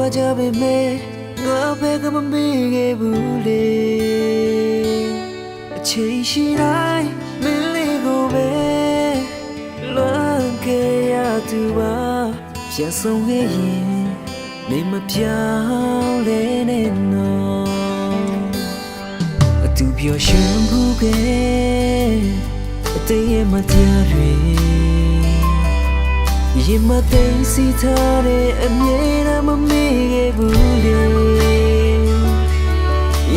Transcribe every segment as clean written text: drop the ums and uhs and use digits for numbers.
jabe me nga be ga ma me ge bu le a chain shi dai me le go be luan ke ya tu ba pian song ge yin me ma pyaung le ne no a tu pyo shin bu ge a tay ye ma tia lweရင်မသိစီထားတဲ့အမြဲတမ်းမမေ့ခဲ့ဘူးလေ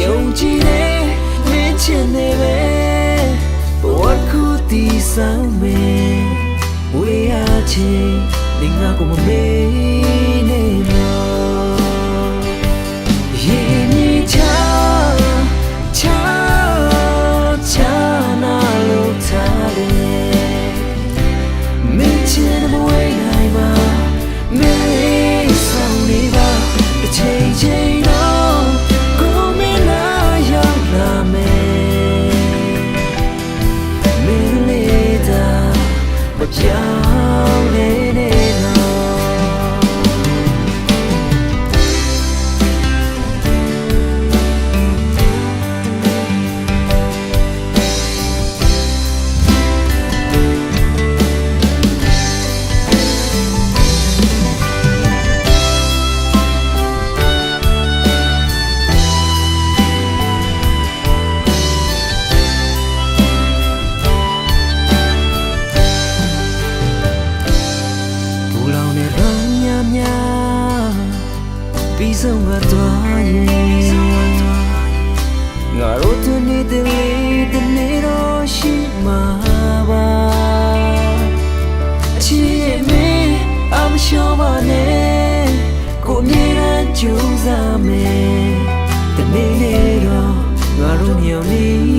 ယုံကြည်တဲ့မင်းချင်နေပဲဘဝခုတီးဆောင်မယ်ဝေးရချင်နေငါကိုမမေ့နေတော့ရင်မြချာချာချာနာလို့ထားတယ်မင်းချင်တဲ့ဘဝပြီးဆုံးကသွားရင်ငါတို့တနေ့တည်းတနေ့တော့ရှိမှာပါအချစ်မင်းအမရှောပါနဲ့ကိုအမြဲတမ်းကြိုးစားမယ်တနေ့နေ့တော့ငါတို့မြောင်နေ